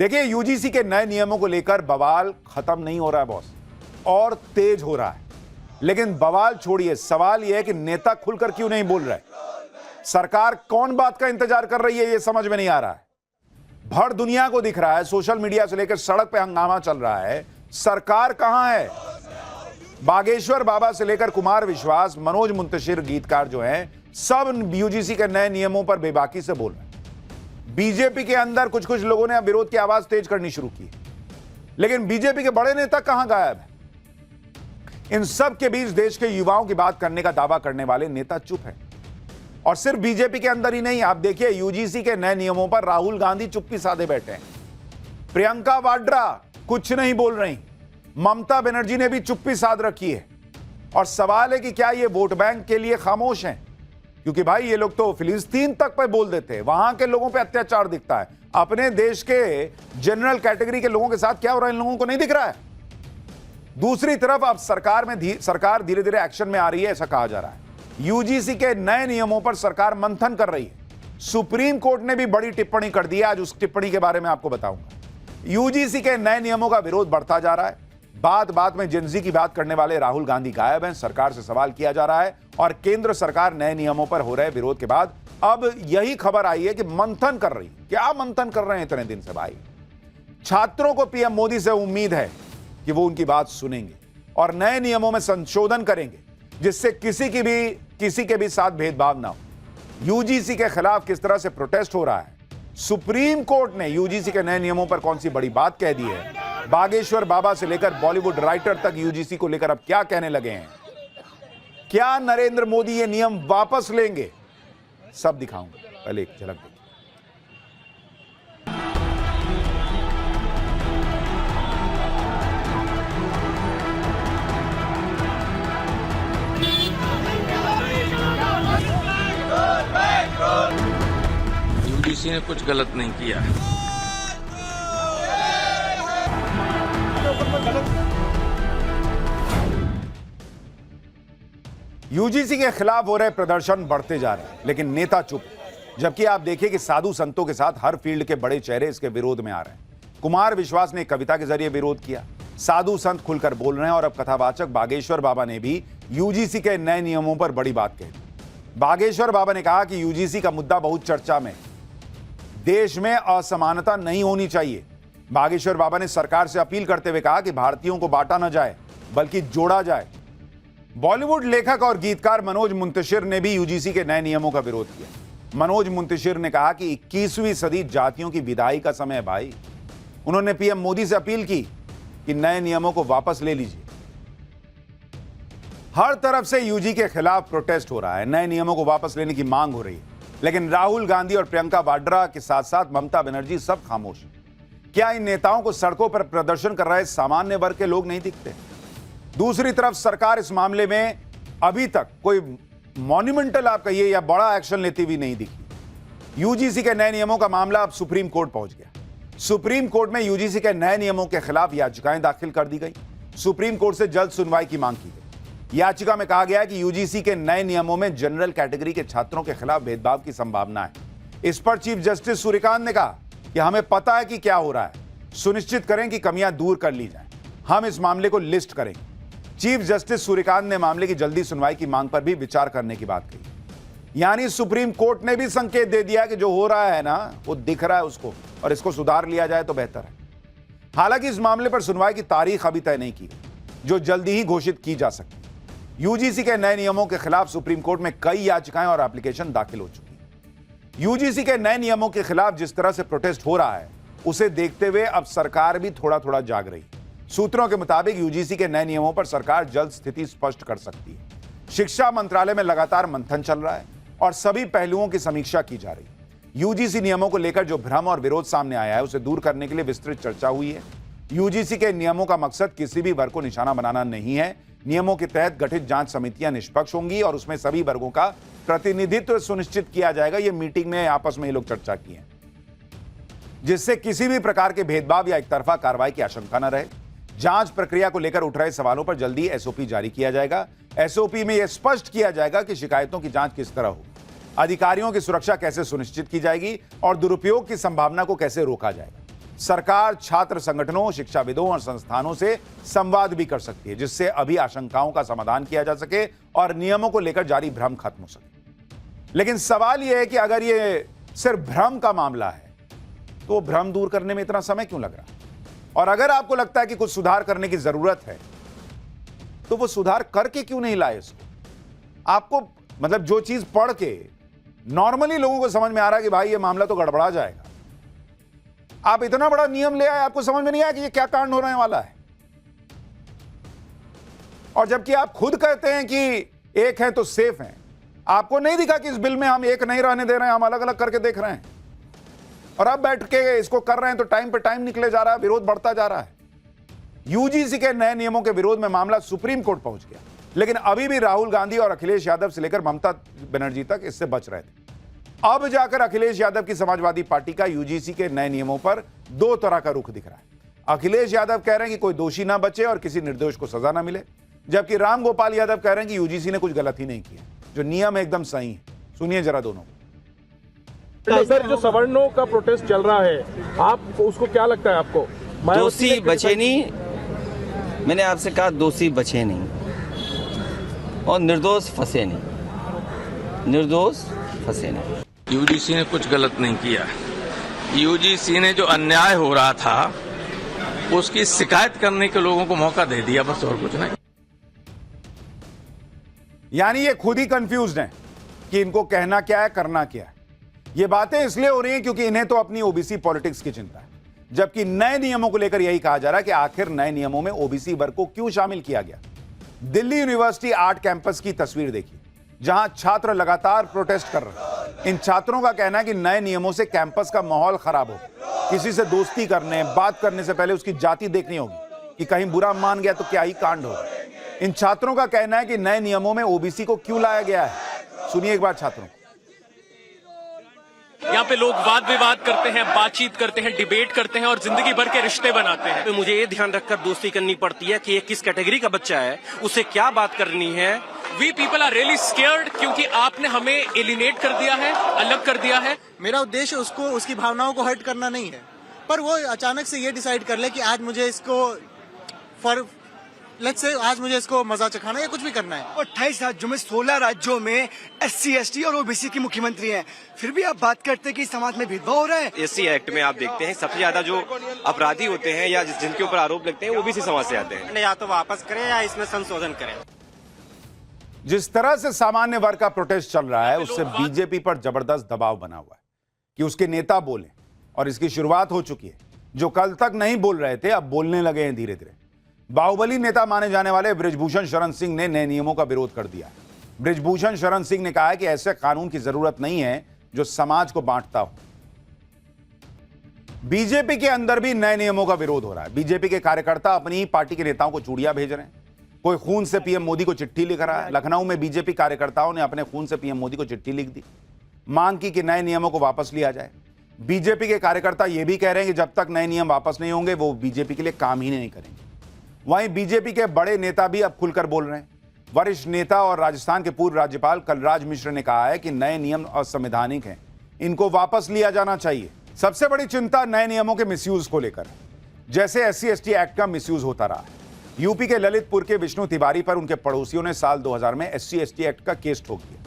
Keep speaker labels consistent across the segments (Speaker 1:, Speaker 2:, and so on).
Speaker 1: देखिए, यूजीसी के नए नियमों को लेकर बवाल खत्म नहीं हो रहा है बॉस, और तेज हो रहा है। लेकिन बवाल छोड़िए, सवाल यह है कि नेता खुलकर क्यों नहीं बोल रहे। सरकार कौन बात का इंतजार कर रही है, यह समझ में नहीं आ रहा है। भर दुनिया को दिख रहा है, सोशल मीडिया से लेकर सड़क पे हंगामा चल रहा है, सरकार कहां है। बागेश्वर बाबा से लेकर कुमार विश्वास, मनोज मुंतशिर गीतकार जो हैं, सब यूजीसी के नए नियमों पर बेबाकी से बोल रहे हैं। बीजेपी के अंदर कुछ कुछ लोगों ने अब विरोध की आवाज तेज करनी शुरू की, लेकिन बीजेपी के बड़े नेता कहां गायब है। इन सब के बीच देश के युवाओं की बात करने का दावा करने वाले नेता चुप हैं। और सिर्फ बीजेपी के अंदर ही नहीं, आप देखिए यूजीसी के नए नियमों पर राहुल गांधी चुप्पी साधे बैठे हैं, प्रियंका वाड्रा कुछ नहीं बोल रही, ममता बनर्जी ने भी चुप्पी साध रखी है। और सवाल है कि क्या ये वोट बैंक के लिए खामोश हैं, क्योंकि भाई ये लोग तो फिलिस्तीन तक पे बोल देते हैं, वहां के लोगों पे अत्याचार दिखता है, अपने देश के जनरल कैटेगरी के लोगों के साथ क्या हो रहा है इन लोगों को नहीं दिख रहा है। दूसरी तरफ अब सरकार धीरे धीरे एक्शन में आ रही है, ऐसा कहा जा रहा है। यूजीसी के नए नियमों पर सरकार मंथन कर रही है। सुप्रीम कोर्ट ने भी बड़ी टिप्पणी कर दी है, आज उस टिप्पणी के बारे में आपको बताऊंगा। यूजीसी के नए नियमों का विरोध बढ़ता जा रहा है, बात बात में जेनजी की बात करने वाले राहुल गांधी गायब हैं, सरकार से सवाल किया जा रहा है, और केंद्र सरकार नए नियमों पर हो रहे विरोध के बाद अब यही खबर आई है कि मंथन कर रही है। क्या मंथन कर रहे हैं इतने दिन से भाई। छात्रों को पीएम मोदी से उम्मीद है कि वो उनकी बात सुनेंगे और नए नियमों में संशोधन करेंगे, जिससे किसी के भी साथ भेदभाव ना हो। यूजीसी के खिलाफ किस तरह से प्रोटेस्ट हो रहा है, सुप्रीम कोर्ट ने यूजीसी के नए नियमों पर कौन सी बड़ी बात कह दी है, बागेश्वर बाबा से लेकर बॉलीवुड राइटर तक यूजीसी को लेकर अब क्या कहने लगे हैं, क्या नरेंद्र मोदी ये नियम वापस लेंगे, सब दिखाऊंगा। पहले एक झलक देखिए।
Speaker 2: यूजीसी ने कुछ गलत नहीं किया।
Speaker 1: यूजीसी के खिलाफ हो रहे प्रदर्शन बढ़ते जा रहे हैं, लेकिन नेता चुप। जबकि आप देखिए कि साधु संतों के साथ हर फील्ड के बड़े चेहरे इसके विरोध में आ रहे हैं। कुमार विश्वास ने कविता के जरिए विरोध किया, साधु संत खुलकर बोल रहे हैं, और अब कथावाचक बागेश्वर बाबा ने भी यूजीसी के नए नियमों पर बड़ी बात कही। बागेश्वर बाबा ने कहा कि यूजीसी का मुद्दा बहुत चर्चा में, देश में असमानता नहीं होनी चाहिए। बागेश्वर बाबा ने सरकार से अपील करते हुए कहा कि भारतीयों को बांटा न जाए बल्कि जोड़ा जाए। बॉलीवुड लेखक और गीतकार मनोज मुंतशिर ने भी यूजीसी के नए नियमों का विरोध किया। मनोज मुंतशिर ने कहा कि 21वीं सदी जातियों की विदाई का समय है भाई। उन्होंने पीएम मोदी से अपील की कि नए नियमों को वापस ले लीजिए। हर तरफ से यूजी के खिलाफ प्रोटेस्ट हो रहा है, नए नियमों को वापस लेने की मांग हो रही है, लेकिन राहुल गांधी और प्रियंका वाड्रा के साथ साथ ममता बनर्जी सब खामोश हैं। क्या इन नेताओं को सड़कों पर प्रदर्शन कर रहे सामान्य वर्ग के लोग नहीं दिखते? दूसरी तरफ सरकार इस मामले में अभी तक कोई मॉन्यूमेंटल आप कहिए या बड़ा एक्शन लेती हुई नहीं दिखी। यूजीसी के नए नियमों का मामला अब सुप्रीम कोर्ट पहुंच गया। सुप्रीम कोर्ट में यूजीसी के नए नियमों के खिलाफ याचिकाएं दाखिल कर दी गई। सुप्रीम कोर्ट से जल्द सुनवाई की मांग की गई। याचिका में कहा गया कि यूजीसी के नए नियमों में जनरल कैटेगरी के छात्रों के खिलाफ भेदभाव की संभावना है। इस पर चीफ जस्टिस सूर्यकांत ने कहा कि हमें पता है कि क्या हो रहा है, सुनिश्चित करें कि कमियां दूर कर ली जाएं, हम इस मामले को लिस्ट करेंगे। चीफ जस्टिस सूर्यकांत ने मामले की जल्दी सुनवाई की मांग पर भी विचार करने की बात कही। यानी सुप्रीम कोर्ट ने भी संकेत दे दिया कि जो हो रहा है ना वो दिख रहा है उसको, और इसको सुधार लिया जाए तो बेहतर है। हालांकि इस मामले पर सुनवाई की तारीख अभी तय नहीं की, जो जल्दी ही घोषित की जा सकती है। यूजीसी के नए नियमों के खिलाफ सुप्रीम कोर्ट में कई याचिकाएं और एप्लीकेशन दाखिल हो चुकी हैं। यूजीसी के नए नियमों के खिलाफ जिस तरह से प्रोटेस्ट हो रहा है, उसे देखते हुए अब सरकार भी थोड़ा थोड़ा जाग रही है। सूत्रों के मुताबिक यूजीसी के नए नियमों पर सरकार जल्द स्थिति स्पष्ट कर सकती है। शिक्षा मंत्रालय में लगातार मंथन चल रहा है और सभी पहलुओं की समीक्षा की जा रही है। यूजीसी नियमों को लेकर जो भ्रम और विरोध सामने आया है, उसे दूर करने के लिए विस्तृत चर्चा हुई है। यूजीसी के नियमों का मकसद किसी भी वर्ग को निशाना बनाना नहीं है। नियमों के तहत गठित जांच समितियां निष्पक्ष होंगी और उसमें सभी वर्गों का प्रतिनिधित्व सुनिश्चित किया जाएगा। ये मीटिंग में आपस में ये लोग चर्चा की है, जिससे किसी भी प्रकार के भेदभाव या एकतरफा कार्रवाई की आशंका न रहे। जांच प्रक्रिया को लेकर उठ रहे सवालों पर जल्दी एसओपी जारी किया जाएगा। एसओपी में यह स्पष्ट किया जाएगा कि शिकायतों की जांच किस तरह होगी, अधिकारियों की सुरक्षा कैसे सुनिश्चित की जाएगी और दुरुपयोग की संभावना को कैसे रोका जाएगा। सरकार छात्र संगठनों, शिक्षाविदों और संस्थानों से संवाद भी कर सकती है, जिससे अभी आशंकाओं का समाधान किया जा सके और नियमों को लेकर जारी भ्रम खत्म हो सके। लेकिन सवाल यह है कि अगर यह सिर्फ भ्रम का मामला है तो भ्रम दूर करने में इतना समय क्यों लग रहा है? और अगर आपको लगता है कि कुछ सुधार करने की जरूरत है तो वो सुधार करके क्यों नहीं लाए इसको? आपको मतलब जो चीज पढ़ के नॉर्मली लोगों को समझ में आ रहा है कि भाई ये मामला तो गड़बड़ा जाएगा, आप इतना बड़ा नियम ले आए, आपको समझ में नहीं आया कि ये क्या कांड होने वाला है। और जबकि आप खुद कहते हैं कि एक है तो सेफ है, आपको नहीं दिखा कि इस बिल में हम एक नहीं रहने दे रहे हैं, हम अलग अलग करके देख रहे हैं और अब बैठ के इसको कर रहे हैं तो टाइम पे टाइम निकले जा रहा है, विरोध बढ़ता जा रहा है। यूजीसी के नए नियमों के विरोध में मामला सुप्रीम कोर्ट पहुंच गया, लेकिन अभी भी राहुल गांधी और अखिलेश यादव से लेकर ममता बनर्जी तक इससे बच रहे थे। अब जाकर अखिलेश यादव की समाजवादी पार्टी का यूजीसी के नए नियमों पर दो तरह का रुख दिख रहा है। अखिलेश यादव कह रहे हैं कि कोई दोषी ना बचे और किसी निर्दोष को सजा ना मिले, जबकि राम गोपाल यादव कह रहे हैं कि यूजीसी ने कुछ गलत ही नहीं किया, जो नियम एकदम सही है। सुनिए जरा दोनों।
Speaker 3: सर, जो सवर्णों का प्रोटेस्ट चल रहा है, आप उसको क्या लगता है आपको?
Speaker 4: दोषी बचे नहीं, मैंने आपसे कहा दोषी बचे नहीं और निर्दोष फंसे नहीं, निर्दोष फंसे नहीं।
Speaker 2: यूजीसी ने कुछ गलत नहीं किया। यूजीसी ने जो अन्याय हो रहा था उसकी शिकायत करने के लोगों को मौका दे दिया, बस और कुछ नहीं।
Speaker 1: यानी ये खुद ही कंफ्यूज्ड हैं कि इनको कहना क्या है, करना क्या है। ये बातें इसलिए हो रही हैं क्योंकि इन्हें तो अपनी ओबीसी पॉलिटिक्स की चिंता है, जबकि नए नियमों को लेकर यही कहा जा रहा है कि आखिर नए नियमों में ओबीसी वर्ग को क्यों शामिल किया गया। दिल्ली यूनिवर्सिटी आर्ट कैंपस की तस्वीर देखिए, जहां छात्र लगातार प्रोटेस्ट कर रहे हैं। इन छात्रों का कहना है कि नए नियमों से कैंपस का माहौल खराब हो, किसी से दोस्ती करने, बात करने से पहले उसकी जाति देखनी होगी कि कहीं बुरा मान गया तो क्या ही कांड होगा। इन छात्रों का कहना है कि नए नियमों में ओबीसी को क्यों लाया गया है। सुनिए एक बार छात्रों।
Speaker 5: यहाँ पे लोग वाद विवाद करते हैं, बातचीत करते हैं, डिबेट करते हैं और जिंदगी भर के रिश्ते बनाते हैं।
Speaker 6: तो मुझे ये ध्यान रखकर दोस्ती करनी पड़ती है कि ये किस कैटेगरी का बच्चा है, उसे क्या बात करनी है।
Speaker 5: We people are really scared क्योंकि आपने हमें एलिनेट कर दिया है, अलग कर दिया है।
Speaker 7: मेरा उद्देश्य उसको, उसकी भावनाओं को हर्ट करना नहीं है, पर वो अचानक से ये डिसाइड कर ले कि आज मुझे इसको लेट्स से आज मुझे इसको मजा चखाना है या कुछ भी करना है।
Speaker 8: 28 राज्यों में 16 राज्यों में SC, ST और ओबीसी की मुख्यमंत्री हैं, फिर भी आप बात करते हैं कि समाज में भेदभाव हो रहा है।
Speaker 6: SC एक्ट में आप देखते हैं सबसे ज्यादा जो अपराधी होते हैं या जिनके ऊपर आरोप लगते हैं वो ओबीसी समाज से आते हैं। या तो वापस करें या इसमें संशोधन करें।
Speaker 1: जिस तरह से सामान्य वर्ग का प्रोटेस्ट चल रहा है उससे बीजेपी पर जबरदस्त दबाव बना हुआ है कि उसके नेता बोले, और इसकी शुरुआत हो चुकी है। जो कल तक नहीं बोल रहे थे अब बोलने लगे हैं धीरे धीरे। बाहुबली नेता माने जाने वाले बृजभूषण शरण सिंह ने नए नियमों का विरोध कर दिया। बृजभूषण शरण सिंह ने कहा है कि ऐसे कानून की जरूरत नहीं है जो समाज को बांटता हो। बीजेपी के अंदर भी नए नियमों का विरोध हो रहा है। बीजेपी के कार्यकर्ता अपनी ही पार्टी के नेताओं को चूड़ियां भेज रहे हैं, कोई खून से पीएम मोदी को चिट्ठी लिख रहा है। लखनऊ में बीजेपी कार्यकर्ताओं ने अपने खून से पीएम मोदी को चिट्ठी लिख दी, मांग की कि नए नियमों को वापस लिया जाए। बीजेपी के कार्यकर्ता यह भी कह रहे हैं कि जब तक नए नियम वापस नहीं होंगे वो बीजेपी के लिए काम ही नहीं करेंगे। वहीं बीजेपी के बड़े नेता भी अब खुलकर बोल रहे हैं। वरिष्ठ नेता और राजस्थान के पूर्व राज्यपाल कलराज मिश्र ने कहा है कि नए नियम असंवैधानिक हैं, इनको वापस लिया जाना चाहिए। सबसे बड़ी चिंता नए नियमों के मिसयूज को लेकर है, जैसे SC, ST एक्ट का मिसयूज होता रहा है। यूपी के ललितपुर के विष्णु तिवारी पर उनके पड़ोसियों ने साल 2000 में SC, ST एक्ट का केस ठोक दिया।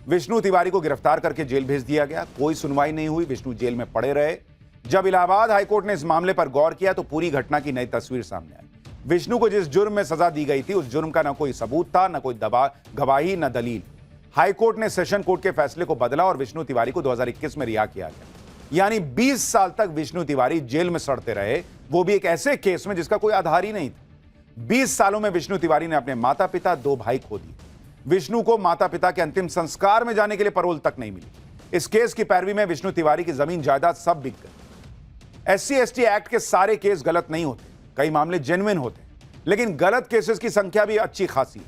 Speaker 1: विष्णु तिवारी को गिरफ्तार करके जेल भेज दिया गया। कोई सुनवाई नहीं हुई, विष्णु जेल में पड़े रहे। जब इलाहाबाद हाईकोर्ट ने इस मामले पर गौर किया तो पूरी घटना की नई तस्वीर सामने आई। विष्णु को जिस जुर्म में सजा दी गई थी उस जुर्म का न कोई सबूत था, न कोई गवाही, न दलील। हाईकोर्ट ने सेशन कोर्ट के फैसले को बदला और विष्णु तिवारी को 2021 में रिहा किया गया। यानी 20 साल तक विष्णु तिवारी जेल में सड़ते रहे, वो भी एक ऐसे केस में जिसका कोई आधार ही नहीं था। 20 सालों में विष्णु तिवारी ने अपने माता पिता, 2 भाई खो दिए। विष्णु को माता पिता के अंतिम संस्कार में जाने के लिए पैरोल तक नहीं मिली। इस केस की पैरवी में विष्णु तिवारी की जमीन जायदाद सब बिक गई। SC, ST एक्ट के सारे केस गलत नहीं होते, कई मामले जेन्युइन होते, लेकिन गलत केसेस की संख्या भी अच्छी खासी है।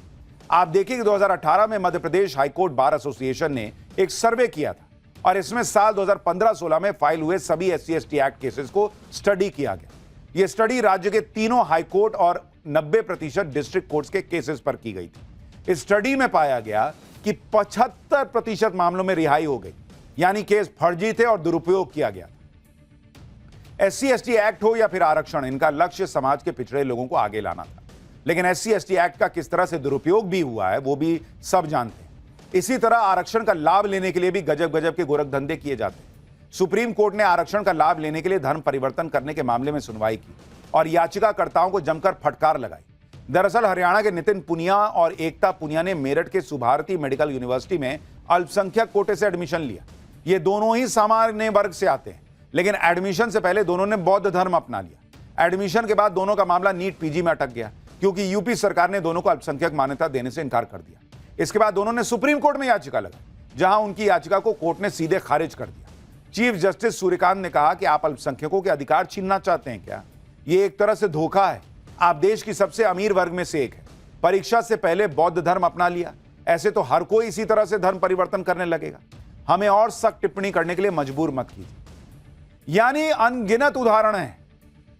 Speaker 1: आप देखिए कि 2018 में Madhya Pradesh high court bar association ने एक सर्वे किया था और इसमें साल 2015-16 में फाइल हुए सभी SC, ST एक्ट केसेस को स्टडी किया गया। यह स्टडी राज्य के तीनों हाईकोर्ट और 90% डिस्ट्रिक्ट कोर्ट्स के केसेस पर की गई थी। इस स्टडी में पाया गया कि 75% मामलों में रिहाई हो गई, यानी केस फर्जी थे और दुरुपयोग किया गया। SC/ST एक्ट हो या फिर आरक्षण, इनका लक्ष्य समाज के पिछड़े लोगों को आगे लाना था। लेकिन SC/ST एक्ट का किस तरह से दुरुपयोग भी हुआ है वो भी सब जानते हैं। इसी तरह आरक्षण का लाभ लेने के लिए भी गजब गजब के गोरखधंधे किए जाते हैं। सुप्रीम कोर्ट ने आरक्षण का लाभ लेने के लिए धर्म परिवर्तन करने के मामले में सुनवाई की और याचिकाकर्ताओं को जमकर फटकार लगाई। दरअसल हरियाणा के नितिन पुनिया और एकता पुनिया ने मेरठ के सुभारती मेडिकल यूनिवर्सिटी में अल्पसंख्यक कोटे से एडमिशन लिया। ये दोनों ही सामान्य वर्ग से आते हैं, लेकिन एडमिशन से पहले दोनों ने बौद्ध धर्म अपना लिया। एडमिशन के बाद दोनों का मामला नीट पीजी में अटक गया क्योंकि यूपी सरकार ने दोनों को अल्पसंख्यक मान्यता देने से इनकार कर दिया। इसके बाद दोनों ने सुप्रीम कोर्ट में याचिका लगाई, जहां उनकी याचिका को कोर्ट ने सीधे खारिज कर दिया। चीफ जस्टिस सूर्यकांत ने कहा कि आप अल्पसंख्यकों के अधिकार छीनना चाहते हैं क्या? ये एक तरह से धोखा है। आप देश की सबसे अमीर वर्ग में से एक है, परीक्षा से पहले बौद्ध धर्म अपना लिया। ऐसे तो हर कोई इसी तरह से धर्म परिवर्तन करने लगेगा। हमें और सख्त टिप्पणी करने के लिए मजबूर मत कीजिए। यानी अनगिनत उदाहरण है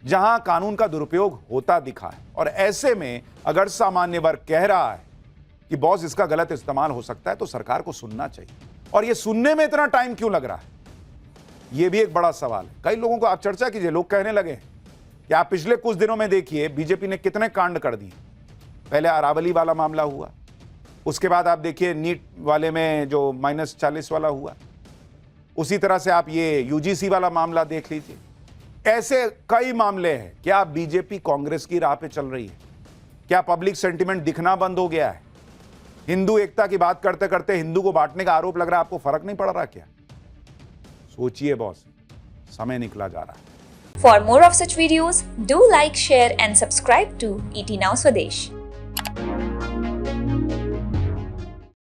Speaker 1: जहां कानून का दुरुपयोग होता दिखा है, और ऐसे में अगर सामान्य वर्ग कह रहा है कि बॉस इसका गलत इस्तेमाल हो सकता है तो सरकार को सुनना चाहिए। और यह सुनने में इतना टाइम क्यों लग रहा है, यह भी एक बड़ा सवाल है। कई लोगों को आप चर्चा कीजिए, लोग कहने लगे कि आप पिछले कुछ दिनों में देखिए बीजेपी ने कितने कांड कर दिए। पहले अरावली वाला मामला हुआ, उसके बाद आप देखिए नीट वाले में जो -40 वाला हुआ, उसी तरह से आप ये यूजीसी वाला मामला देख लीजिए। ऐसे कई मामले हैं। क्या बीजेपी कांग्रेस की राह पे चल रही है? क्या पब्लिक सेंटिमेंट दिखना बंद हो गया है? हिंदू एकता की बात करते करते हिंदू को बांटने का आरोप लग रहा है, आपको फर्क नहीं पड़ रहा क्या? सोचिए बॉस, समय निकला जा रहा है।
Speaker 9: For more of such videos, do like, share and subscribe to ET Now Swadesh.